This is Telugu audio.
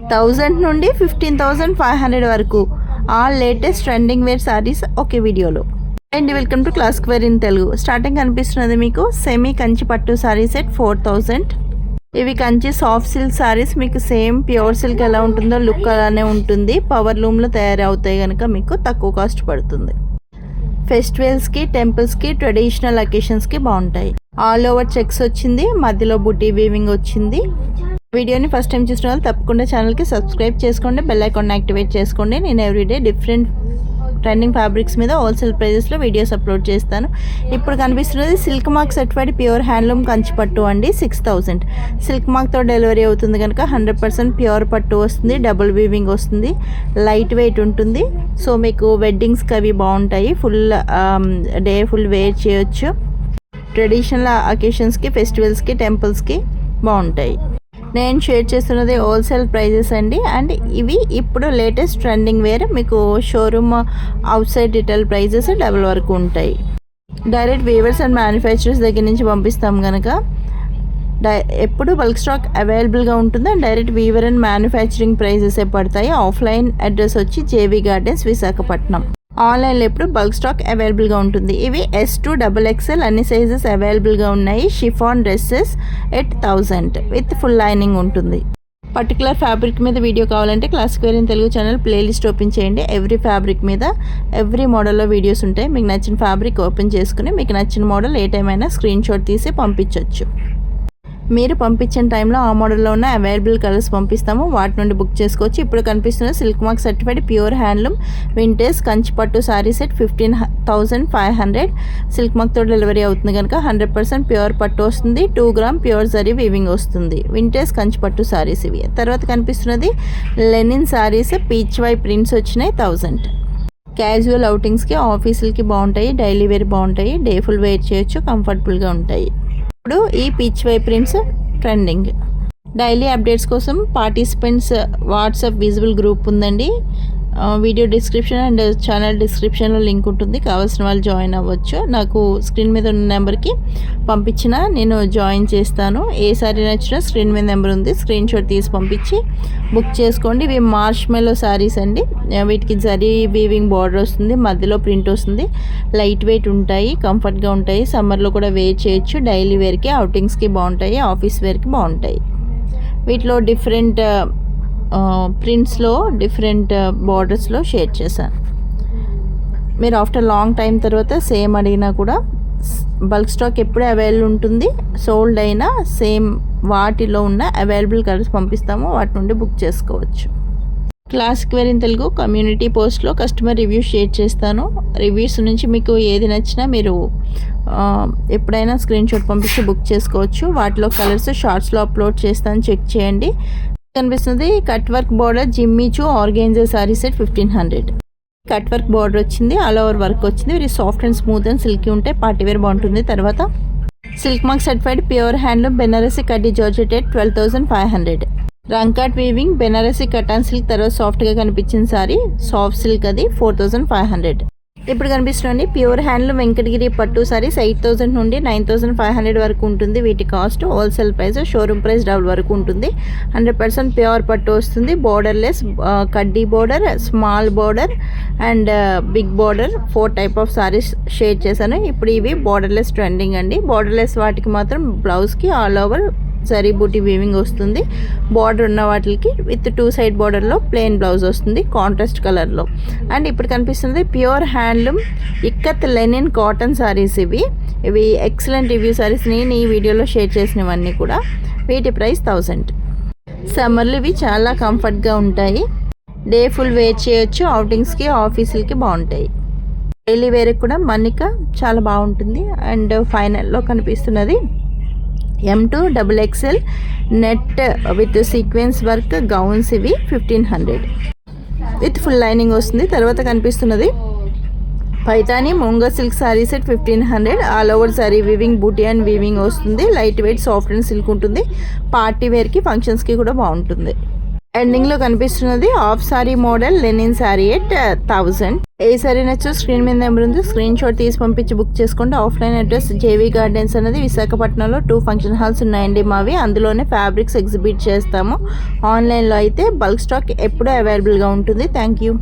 1000 నుండి 15,500 వరకు all latest trending wear sarees ఒకే వీడియోలో. And welcome to classic wear in Telugu. Starting కనిపిస్తున్నది మీకు సెమీ కంచి పట్టు సారీ సెట్ 4000. ఇవి కంచి సాఫ్ట్ సిల్క్ సారీస్. మీకు సేమ్ ప్యూర్ సిల్క్ ఎలా ఉంటుందో లుక్ అలానే ఉంటుంది. పవర్ లూమ్లో తయారవుతాయి కనుక మీకు తక్కువ కాస్ట్ పడుతుంది. ఫెస్టివల్స్కి, టెంపుల్స్కి, ట్రెడిషనల్ అకేషన్స్కి బాగుంటాయి. ఆల్ ఓవర్ చెక్స్ వచ్చింది, మధ్యలో బుటీ వీవింగ్ వచ్చింది. వీడియోని ఫస్ట్ టైం చూసిన వాళ్ళు తప్పకుండా ఛానల్కి సబ్స్క్రైబ్ చేసుకోండి, బెల్ ఐకాన్ యాక్టివేట్ చేసుకోండి. నేను ఎవ్రీడే డిఫరెంట్ ట్రెండింగ్ ఫ్యాబ్రిక్స్ మీద హోల్సేల్ ప్రైజెస్లో వీడియోస్ అప్లోడ్ చేస్తాను. ఇప్పుడు కనిపిస్తున్నది silk mark certified pure handloom Kanchi పట్టు అండి. 6000 సిల్క్ మార్క్తో డెలివరీ అవుతుంది కనుక 100% ప్యూర్ పట్టు వస్తుంది. డబుల్ వీవింగ్ వస్తుంది, లైట్ వెయిట్ ఉంటుంది. సో మీకు వెడ్డింగ్స్కి అవి బాగుంటాయి. డే ఫుల్ వేర్ చేయొచ్చు. ట్రెడిషనల్ అకేషన్స్కి, ఫెస్టివల్స్కి, టెంపుల్స్కి బాగుంటాయి. నేను షేర్ చేస్తున్నది హోల్సేల్ ప్రైజెస్ అండి. అండ్ ఇవి ఇప్పుడు లేటెస్ట్ ట్రెండింగ్ వేర్. మీకు showroom outside retail prices double వరకు ఉంటాయి. డైరెక్ట్ వీవర్స్ అండ్ మ్యానుఫ్యాక్చరర్స్ దగ్గర నుంచి పంపిస్తాం కనుక ఎప్పుడు బల్క్ స్టాక్ అవైలబుల్గా ఉంటుంది. And direct weaver and manufacturing ప్రైజెసే పడతాయి. ఆఫ్లైన్ అడ్రస్ వచ్చి జేవీ గార్డెన్స్, విశాఖపట్నం. ఆన్లైన్లో ఎప్పుడు బల్క్ స్టాక్ అవైలబుల్గా ఉంటుంది. ఇవి S2 XXL అన్ని సైజెస్ అవైలబుల్గా ఉన్నాయి. Chiffon dresses at 1000 with full lining ఉంటుంది. పర్టికులర్ ఫ్యాబ్రిక్ మీద వీడియో కావాలంటే classic wear in Telugu channel playlist open చేయండి. ఎవ్రీ ఫ్యాబ్రిక్ మీద ఎవ్రీ మోడల్లో వీడియోస్ ఉంటాయి. మీకు నచ్చిన ఫ్యాబ్రిక్ ఓపెన్ చేసుకుని మీకు నచ్చిన మోడల్ ఏ టైం అయినా స్క్రీన్ షాట్ తీసి పంపించవచ్చు. మీరు పంపించిన టైంలో ఆ మోడల్లో ఉన్న అవైలబుల్ కలర్స్ పంపిస్తాము, వాటి నుండి బుక్ చేసుకోవచ్చు. ఇప్పుడు కనిపిస్తున్న silk mark certified pure handloom vintage Kanchi పట్టు సారీ సెట్ 15,500 సిల్క్ మార్క్తో డెలివరీ అవుతుంది కనుక 100% ప్యూర్ పట్టు వస్తుంది. 2 గ్రామ్ ప్యూర్ జరీ వీవింగ్ వస్తుంది. వింటేజ్ కంచి పట్టు సారీస్ ఇవి. తర్వాత కనిపిస్తున్నది linen sarees, Pichwai prints వచ్చినాయి 1000. క్యాజువల్ అవుటింగ్స్కి, ఆఫీసులకి బాగుంటాయి. డైలీ వేర్ బాగుంటాయి. డే ఫుల్ వేర్ చేయొచ్చు, కంఫర్టబుల్గా ఉంటాయి. ఇప్పుడు ఈ Pichwai prints trending. Daily updates కోసం పార్టిసిపెంట్స్ వాట్సాప్ విజిబుల్ గ్రూప్ ఉందండి. వీడియో డిస్క్రిప్షన్ అండ్ ఛానల్ డిస్క్రిప్షన్లో లింక్ ఉంటుంది. కావాల్సిన వాళ్ళు జాయిన్ అవ్వచ్చు. నాకు స్క్రీన్ మీద ఉన్న నెంబర్కి పంపించిన నేను జాయిన్ చేస్తాను. ఏ సారీ నచ్చినా స్క్రీన్ మీద నెంబర్ ఉంది, స్క్రీన్ షాట్ తీసి పంపించి బుక్ చేసుకోండి. ఇవి మార్ష్ మెల్లో సారీస్ అండి. వీటికి జరీ వీవింగ్ బార్డర్ వస్తుంది, మధ్యలో ప్రింట్ వస్తుంది. లైట్ వెయిట్ ఉంటాయి, కంఫర్ట్గా ఉంటాయి. సమ్మర్లో కూడా వేర్ చేయొచ్చు. డైలీ వేర్కి, అవుటింగ్స్కి బాగుంటాయి, ఆఫీస్ వేర్కి బాగుంటాయి. వీటిలో డిఫరెంట్ ప్రింట్స్లో డిఫరెంట్ బార్డర్స్లో షేర్ చేశాను. మీరు ఆఫ్టర్ లాంగ్ టైం తర్వాత సేమ్ అడిగినా కూడా బల్క్ స్టాక్ ఎప్పుడే అవైలబుల్ ఉంటుంది. సోల్డ్ అయినా సేమ్ వాటిలో ఉన్న అవైలబుల్ కలర్స్ పంపిస్తాము, వాటి నుండి బుక్ చేసుకోవచ్చు. Classic wear in Telugu community పోస్ట్లో కస్టమర్ రివ్యూస్ షేర్ చేస్తాను. రివ్యూస్ నుంచి మీకు ఏది నచ్చినా మీరు ఎప్పుడైనా స్క్రీన్ షాట్ పంపించి బుక్ చేసుకోవచ్చు. వాటిలో కలర్స్ షార్ట్స్లో అప్లోడ్ చేస్తాను, చెక్ చేయండి. కనిపిస్తుంది cut work border Jimmy Choo organza sari set 1500. Cut work border వచ్చింది, ఆల్ ఓవర్ వర్క్ వచ్చింది. Very soft and smooth and silky ఉంటాయి. పార్టీ వేర్ బాగుంటుంది. తర్వాత silk mark certified pure handloom Banarasi కడ్డీ georgette 12,500. Rangkat weaving Banarasi katan silk. తర్వాత సాఫ్ట్గా కనిపించిన సారీ సాఫ్ట్ సిల్క్, అది 4,500. ఇప్పుడు కనిపిస్తుంది ప్యూర్ హ్యాండ్లూమ్ వెంకటగిరి పట్టు సారీస్ 8,000 నుండి 9,500 వరకు ఉంటుంది. వీటి cost wholesale price, showroom price double వరకు ఉంటుంది. 100% ప్యూర్ పట్టు వస్తుంది. బోర్డర్లెస్, కడ్డీ border, small border and big border 4 type of sarees share చేశాను. ఇప్పుడు ఇవి బోర్డర్లెస్ ట్రెండింగ్ అండి. బోర్డర్లెస్ వాటికి మాత్రం బ్లౌజ్కి ఆల్ ఓవర్ జరీ బూటీ వీవింగ్ వస్తుంది. బార్డర్ ఉన్న వాటికి విత్ 2 సైడ్ బార్డర్లో ప్లెయిన్ బ్లౌజ్ వస్తుంది కాంట్రాస్ట్ కలర్లో. అండ్ ఇప్పుడు కనిపిస్తుంది pure handloom ikat linen cotton saris. ఇవి ఎక్సలెంట్ రివ్యూ సారీస్. నేను ఈ వీడియోలో షేర్ చేసినవన్నీ కూడా. వీటి ప్రైస్ 1000. సమ్మర్లు ఇవి చాలా కంఫర్ట్గా ఉంటాయి. డే ఫుల్ వేర్ చేయొచ్చు. అవుటింగ్స్కి, ఆఫీసులకి బాగుంటాయి. డైలీ వేర్కి కూడా మన్నిక చాలా బాగుంటుంది. అండ్ ఫైనల్లో కనిపిస్తున్నది M2 XXL net with sequence work gowns. ఇవి 1500 విత్ ఫుల్ లైనింగ్ వస్తుంది. తర్వాత కనిపిస్తున్నది Paithani moonga silk sari set 1500. All over sari weaving buti and weaving వస్తుంది. Light weight soft and silk ఉంటుంది. పార్టీ వేర్కి, ఫంక్షన్స్కి కూడా బాగుంటుంది. ఎండింగ్లో కనిపిస్తున్నది half sari model linen sari at 1000. ఏ సారీ నచ్చో స్క్రీన్ మీద నెంబర్ ఉంది, స్క్రీన్ షాట్ తీసి పంపించి బుక్ చేసుకోండి. ఆఫ్లైన్ అడ్రస్ జేవీ గార్డెన్స్ అనేది విశాఖపట్నంలో 2 ఫంక్షన్ హాల్స్ ఉన్నాయండి మావి. అందులోనే ఫ్యాబ్రిక్స్ ఎగ్జిబిట్ చేస్తాము. ఆన్లైన్లో అయితే బల్క్ స్టాక్ ఎప్పుడూ అవైలబుల్గా ఉంటుంది. Thank you.